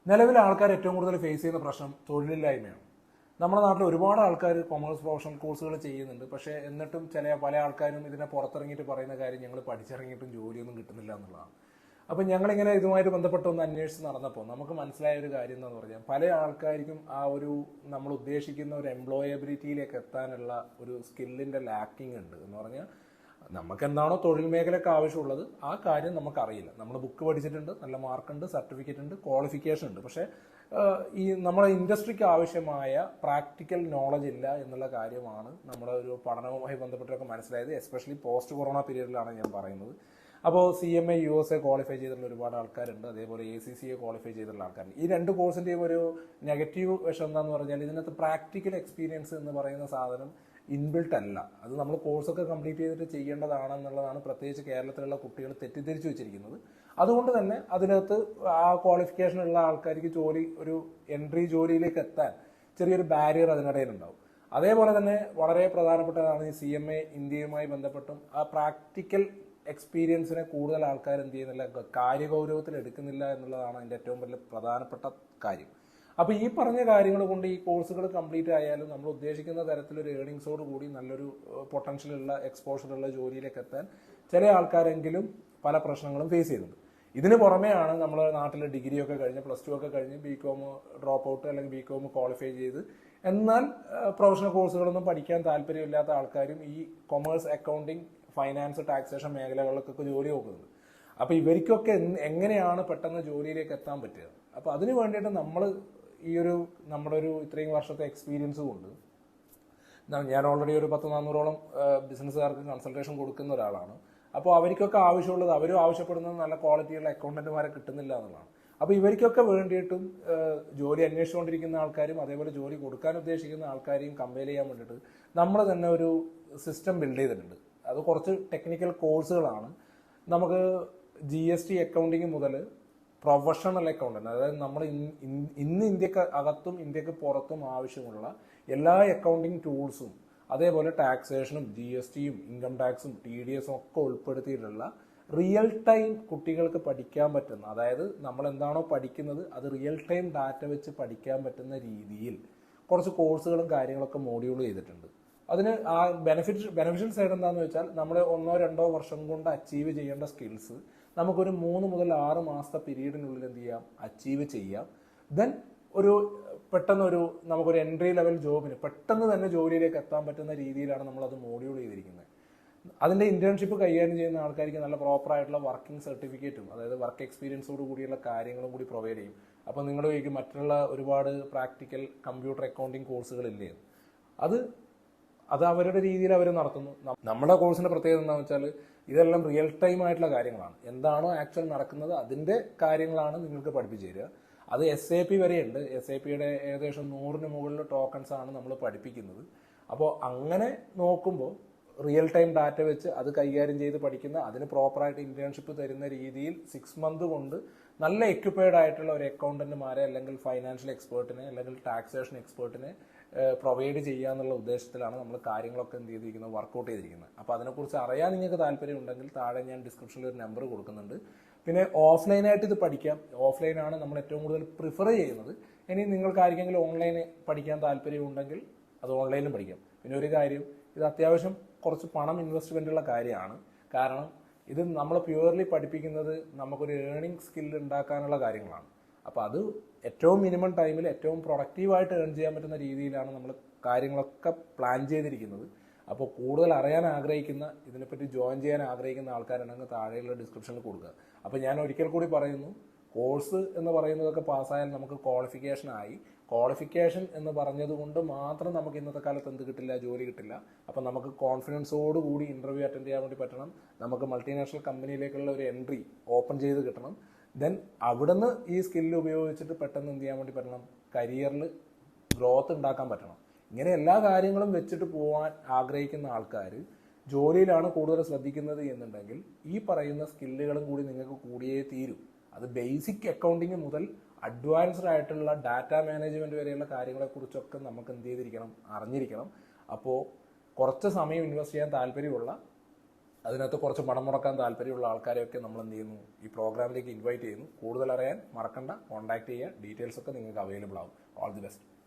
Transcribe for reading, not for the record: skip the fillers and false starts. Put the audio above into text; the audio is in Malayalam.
നിലവിലെ ആൾക്കാർ ഏറ്റവും കൂടുതൽ ഫേസ് ചെയ്യുന്ന പ്രശ്നം തൊഴിലില്ലായ്മയാണ്. നമ്മുടെ നാട്ടിൽ ഒരുപാട് ആൾക്കാർ കൊമേഴ്സ് പ്രൊഫഷണൽ കോഴ്സുകൾ ചെയ്യുന്നുണ്ട്. പക്ഷേ എന്നിട്ടും പല ആൾക്കാരും ഇതിനെ പുറത്തിറങ്ങിയിട്ട് പറയുന്ന കാര്യം ഞങ്ങൾ പഠിച്ചിറങ്ങിയിട്ടും ജോലിയൊന്നും കിട്ടുന്നില്ല എന്നുള്ളതാണ്. അപ്പം ഞങ്ങളിങ്ങനെ ഇതുമായിട്ട് ബന്ധപ്പെട്ട് ഒന്ന് അന്വേഷിച്ച് നടന്നപ്പോൾ നമുക്ക് മനസ്സിലായ ഒരു കാര്യം എന്താണെന്ന് പറഞ്ഞാൽ പല ആൾക്കാർക്കും ആ ഒരു നമ്മൾ ഉദ്ദേശിക്കുന്ന ഒരു എംപ്ലോയബിലിറ്റിയിലേക്ക് എത്താനുള്ള ഒരു സ്കില്ലിൻ്റെ ലാക്കിംഗ് ഉണ്ട്. എന്ന് പറഞ്ഞാൽ നമുക്ക് എന്താണോ തൊഴിൽ മേഖലയ്ക്ക് ആവശ്യമുള്ളത് ആ കാര്യം നമുക്കറിയില്ല. നമ്മൾ ബുക്ക് പഠിച്ചിട്ടുണ്ട്, നല്ല മാർക്കുണ്ട്, സർട്ടിഫിക്കറ്റ് ഉണ്ട്, ക്വാളിഫിക്കേഷൻ ഉണ്ട്. പക്ഷേ ഈ നമ്മുടെ ഇൻഡസ്ട്രിക്ക് ആവശ്യമായ പ്രാക്ടിക്കൽ നോളജ് ഇല്ല എന്നുള്ള കാര്യമാണ് നമ്മുടെ ഒരു പഠനവുമായി ബന്ധപ്പെട്ടൊക്കെ മനസ്സിലായത്. എസ്പെഷ്യലി പോസ്റ്റ് കൊറോണ പീരീഡിലാണ് ഞാൻ പറയുന്നത്. അപ്പോൾ CMA USA ക്വാളിഫൈ ചെയ്തിട്ടുള്ള ഒരുപാട് ആൾക്കാരുണ്ട്, അതേപോലെ ACCA ക്വാളിഫൈ ചെയ്തിട്ടുള്ള ആൾക്കാരുണ്ട്. ഈ രണ്ട് കോഴ്സിൻ്റെയും ഒരു നെഗറ്റീവ് വശം എന്താണെന്ന് പറഞ്ഞാൽ ഇതിനകത്ത് പ്രാക്ടിക്കൽ എക്സ്പീരിയൻസ് എന്ന് പറയുന്ന സാധനം ഇൻബിൽട്ട് അല്ല. അത് നമ്മൾ കോഴ്സൊക്കെ കംപ്ലീറ്റ് ചെയ്തിട്ട് ചെയ്യേണ്ടതാണെന്നുള്ളതാണ് പ്രത്യേകിച്ച് കേരളത്തിലുള്ള കുട്ടികൾ തെറ്റിദ്ധരിച്ചു വെച്ചിരിക്കുന്നത്. അതുകൊണ്ട് തന്നെ അതിനകത്ത് ആ ക്വാളിഫിക്കേഷൻ ഉള്ള ആൾക്കാർക്ക് ഒരു എൻട്രി ജോലിയിലേക്ക് എത്താൻ ചെറിയൊരു ബാരിയർ അതിനിടയിലുണ്ടാവും. അതേപോലെ തന്നെ വളരെ പ്രധാനപ്പെട്ടതാണ് ഈ CMA ഇന്ത്യയുമായി ബന്ധപ്പെട്ടും ആ പ്രാക്ടിക്കൽ എക്സ്പീരിയൻസിനെ കൂടുതൽ ആൾക്കാർ എന്ത് ചെയ്യുന്നില്ല, കാര്യഗൗരവത്തിൽ എടുക്കുന്നില്ല എന്നുള്ളതാണ് അതിൻ്റെ ഏറ്റവും വലിയ പ്രധാനപ്പെട്ട കാര്യം. അപ്പോൾ ഈ പറഞ്ഞ കാര്യങ്ങൾ കൊണ്ട് ഈ കോഴ്സുകൾ കംപ്ലീറ്റ് ആയാലും നമ്മൾ ഉദ്ദേശിക്കുന്ന തരത്തിലൊരു ഏർണിങ്സോട് കൂടി നല്ലൊരു പൊട്ടൻഷ്യലുള്ള എക്സ്പോഷറുള്ള ജോലിയിലേക്ക് എത്താൻ ചില ആൾക്കാരെങ്കിലും പല പ്രശ്നങ്ങളും ഫേസ് ചെയ്യുന്നുണ്ട്. ഇതിന് പുറമെയാണ് നമ്മുടെ നാട്ടിൽ ഡിഗ്രിയൊക്കെ കഴിഞ്ഞ് +2 ഒക്കെ കഴിഞ്ഞ് BCom ഡ്രോപ്പ് ഔട്ട് അല്ലെങ്കിൽ BCom ക്വാളിഫൈ ചെയ്ത് എന്നാൽ പ്രൊഫഷണൽ കോഴ്സുകളൊന്നും പഠിക്കാൻ താല്പര്യമില്ലാത്ത ആൾക്കാരും ഈ കൊമേഴ്സ്, അക്കൗണ്ടിങ്, ഫൈനാൻസ്, ടാക്സേഷൻ മേഖലകളിലൊക്കെ ജോലി നോക്കുന്നുണ്ട്. അപ്പോൾ ഇവർക്കൊക്കെ എങ്ങനെയാണ് പെട്ടെന്ന് ജോലിയിലേക്ക് എത്താൻ പറ്റുക? അപ്പോൾ അതിന് വേണ്ടിയിട്ട് നമ്മൾ നമ്മുടെ ഒരു ഇത്രയും വർഷത്തെ എക്സ്പീരിയൻസ് കൊണ്ട് ഞാൻ ഓൾറെഡി ഒരു 100-400ഓളം ബിസിനസ്സുകാർക്ക് കൺസൾട്ടേഷൻ കൊടുക്കുന്ന ഒരാളാണ്. അപ്പോൾ അവർക്കൊക്കെ ആവശ്യമുള്ളത്, അവരും ആവശ്യപ്പെടുന്നത് നല്ല ക്വാളിറ്റിയുള്ള അക്കൗണ്ടന്റുമാരെ കിട്ടുന്നില്ല എന്നുള്ളതാണ്. അപ്പോൾ ഇവർക്കൊക്കെ വേണ്ടിയിട്ടും ജോലി അന്വേഷിച്ചുകൊണ്ടിരിക്കുന്ന ആൾക്കാരും അതേപോലെ ജോലി കൊടുക്കാൻ ഉദ്ദേശിക്കുന്ന ആൾക്കാരെയും കമ്പയർ ചെയ്യാൻ വേണ്ടിയിട്ട് നമ്മൾ തന്നെ ഒരു സിസ്റ്റം ബിൽഡ് ചെയ്തിട്ടുണ്ട്. അത് കുറച്ച് ടെക്നിക്കൽ കോഴ്സുകളാണ്. നമുക്ക് GST അക്കൗണ്ടിങ് മുതൽ പ്രൊഫഷണൽ അക്കൗണ്ടന്റ്, അതായത് നമ്മൾ ഇന്ന് ഇന്ത്യക്ക് അകത്തും ഇന്ത്യക്ക് പുറത്തും ആവശ്യമുള്ള എല്ലാ അക്കൗണ്ടിങ് ടൂൾസും അതേപോലെ ടാക്സേഷനും GSTയും ഇൻകം ടാക്സും TDSും ഒക്കെ ഉൾപ്പെടുത്തിയിട്ടുള്ള റിയൽ ടൈം കുട്ടികൾക്ക് പഠിക്കാൻ പറ്റുന്ന, അതായത് നമ്മൾ എന്താണോ പഠിക്കുന്നത് അത് റിയൽ ടൈം ഡാറ്റ വെച്ച് പഠിക്കാൻ പറ്റുന്ന രീതിയിൽ കുറച്ച് കോഴ്സുകളും കാര്യങ്ങളൊക്കെ മോഡ്യൂൾ ചെയ്തിട്ടുണ്ട്. അതിന് ആ ബെനിഫിഷ്യൽ സൈഡ് എന്താണെന്ന് വെച്ചാൽ നമ്മൾ 1-2 വർഷം കൊണ്ട് അച്ചീവ് ചെയ്യേണ്ട സ്കിൽസ് നമുക്കൊരു 3 മുതൽ 6 മാസത്തെ പീരീഡിനുള്ളിൽ എന്ത് ചെയ്യാം, അച്ചീവ് ചെയ്യാം. ദെൻ പെട്ടെന്നൊരു നമുക്കൊരു എൻട്രി ലെവൽ ജോബിന് പെട്ടെന്ന് തന്നെ ജോലിയിലേക്ക് എത്താൻ പറ്റുന്ന രീതിയിലാണ് നമ്മളത് മോഡ്യൂൾ ചെയ്തിരിക്കുന്നത്. അതിൻ്റെ ഇന്റേൺഷിപ്പ് കൈകാര്യം ചെയ്യുന്ന ആൾക്കാർക്ക് നല്ല പ്രോപ്പറായിട്ടുള്ള വർക്കിംഗ് സർട്ടിഫിക്കറ്റും അതായത് വർക്ക് എക്സ്പീരിയൻസോട് കൂടിയുള്ള കാര്യങ്ങളും കൂടി പ്രൊവൈഡ് ചെയ്യും. അപ്പോൾ നിങ്ങൾ ചോദിക്കും മറ്റുള്ള ഒരുപാട് പ്രാക്ടിക്കൽ കമ്പ്യൂട്ടർ അക്കൗണ്ടിങ് കോഴ്സുകളില്ലേ? അത് അവരുടെ രീതിയിൽ അവർ നടത്തുന്നു. നമ്മുടെ കോഴ്സിന്റെ പ്രത്യേകത എന്താണെന്ന് വെച്ചാൽ ഇതെല്ലാം റിയൽ ടൈം ആയിട്ടുള്ള കാര്യങ്ങളാണ്. എന്താണോ ആക്ച്വൽ നടക്കുന്നത് അതിന്റെ കാര്യങ്ങളാണ് നിങ്ങൾക്ക് പഠിപ്പിച്ചു തരിക. അത് SAP വരെയുണ്ട്. SAPയുടെ ഏകദേശം 100-ന് മുകളിൽ ടോക്കൺസ് ആണ് നമ്മൾ പഠിപ്പിക്കുന്നത്. അപ്പോൾ അങ്ങനെ നോക്കുമ്പോൾ റിയൽ ടൈം ഡാറ്റ വെച്ച് അത് കൈകാര്യം ചെയ്ത് പഠിക്കുന്ന, അതിന് പ്രോപ്പറായിട്ട് ഇന്റേൺഷിപ്പ് തരുന്ന രീതിയിൽ 6 മന്ത് കൊണ്ട് നല്ല എക്യുപ്പൈഡ് ആയിട്ടുള്ള ഒരു അക്കൗണ്ടന്റുമാരെ അല്ലെങ്കിൽ ഫൈനാൻഷ്യൽ എക്സ്പേർട്ടിനെ അല്ലെങ്കിൽ ടാക്സേഷൻ എക്സ്പേർട്ടിനെ പ്രൊവൈഡ് ചെയ്യുക എന്നുള്ള ഉദ്ദേശത്തിലാണ് നമ്മൾ കാര്യങ്ങളൊക്കെ എന്ത് ചെയ്തിരിക്കുന്നത്, വർക്കൗട്ട് ചെയ്തിരിക്കുന്നത്. അപ്പോൾ അതിനെക്കുറിച്ച് അറിയാൻ നിങ്ങൾക്ക് താല്പര്യം ഉണ്ടെങ്കിൽ താഴെ ഞാൻ ഡിസ്ക്രിപ്ഷനിൽ ഒരു നമ്പർ കൊടുക്കുന്നുണ്ട്. പിന്നെ ഓഫ്ലൈനായിട്ട് ഇത് പഠിക്കാം. ഓഫ്ലൈനാണ് നമ്മൾ ഏറ്റവും കൂടുതൽ പ്രിഫർ ചെയ്യുന്നത്. ഇനി നിങ്ങൾക്ക് ആർക്കെങ്കിലും ഓൺലൈൻ പഠിക്കാൻ താല്പര്യം ഉണ്ടെങ്കിൽ അത് ഓൺലൈനിലും പഠിക്കാം. പിന്നെ ഒരു കാര്യം, ഇത് അത്യാവശ്യം കുറച്ച് പണം ഇൻവെസ്റ്റ്മെന്റ് ഉള്ള കാര്യമാണ്. കാരണം ഇത് നമ്മൾ പ്യുവർലി പഠിപ്പിക്കുന്നത് നമുക്കൊരു ഏർണിംഗ് സ്കിൽ ഉണ്ടാക്കാനുള്ള കാര്യങ്ങളാണ്. അപ്പോൾ അത് ഏറ്റവും മിനിമം ടൈമിൽ ഏറ്റവും പ്രൊഡക്റ്റീവായിട്ട് ഏൺ ചെയ്യാൻ പറ്റുന്ന രീതിയിലാണ് നമ്മൾ കാര്യങ്ങളൊക്കെ പ്ലാൻ ചെയ്തിരിക്കുന്നത്. അപ്പോൾ കൂടുതൽ അറിയാൻ ആഗ്രഹിക്കുന്ന, ഇതിനെപ്പറ്റി ജോയിൻ ചെയ്യാൻ ആഗ്രഹിക്കുന്ന ആൾക്കാരുണ്ടെങ്കിൽ താഴെയുള്ള ഡിസ്ക്രിപ്ഷനിൽ കൊടുക്കുക. അപ്പോൾ ഞാൻ ഒരിക്കൽ കൂടി പറയുന്നു, കോഴ്സ് എന്ന് പറയുന്നതൊക്കെ പാസ്സായാൽ നമുക്ക് ക്വാളിഫിക്കേഷൻ എന്ന് പറഞ്ഞത് കൊണ്ട് മാത്രം നമുക്ക് ഇന്നത്തെ കാലത്ത് എന്ത് കിട്ടില്ല, ജോലി കിട്ടില്ല. അപ്പം നമുക്ക് കോൺഫിഡൻസോടുകൂടി ഇന്റർവ്യൂ അറ്റൻഡ് ചെയ്യാൻ വേണ്ടി പറ്റണം. നമുക്ക് മൾട്ടിനാഷണൽ കമ്പനിയിലേക്കുള്ള ഒരു എൻട്രി ഓപ്പൺ ചെയ്ത് കിട്ടണം. ദെൻ അവിടുന്ന് ഈ സ്കില്ല് ഉപയോഗിച്ചിട്ട് പെട്ടെന്ന് എന്ത് ചെയ്യാൻ വേണ്ടി പറ്റണം, കരിയറിൽ ഗ്രോത്ത് ഉണ്ടാക്കാൻ പറ്റണം. ഇങ്ങനെ എല്ലാ കാര്യങ്ങളും വെച്ചിട്ട് പോകാൻ ആഗ്രഹിക്കുന്ന ആൾക്കാർ ജോലിയിലാണ് കൂടുതൽ ശ്രദ്ധിക്കുന്നത് എന്നുണ്ടെങ്കിൽ ഈ പറയുന്ന സ്കില്ലുകളും കൂടി നിങ്ങൾക്ക് കൂടിയേ തീരും. അത് ബേസിക് അക്കൗണ്ടിങ് മുതൽ അഡ്വാൻസ്ഡ് ആയിട്ടുള്ള ഡാറ്റ മാനേജ്മെന്റ് വരെയുള്ള കാര്യങ്ങളെക്കുറിച്ചൊക്കെ നമുക്ക് എന്ത് ചെയ്തിരിക്കണം, അറിഞ്ഞിരിക്കണം. അപ്പോൾ കുറച്ച് സമയം ഇൻവെസ്റ്റ് ചെയ്യാൻ താല്പര്യമുള്ള അതിനകത്ത് കുറച്ച് പണം മുടക്കാൻ താല്പര്യമുള്ള ആൾക്കാരെയൊക്കെ നമ്മൾ എന്ത് ചെയ്യുന്നു, ഈ പ്രോഗ്രാമിലേക്ക് ഇൻവൈറ്റ് ചെയ്യുന്നു. കൂടുതൽ അറിയാൻ മറക്കണ്ട, കോൺടാക്ട് ചെയ്യുക. ഡീറ്റെയിൽസ് ഒക്കെ നിങ്ങൾക്ക് അവൈലബിൾ ആവും. All the best.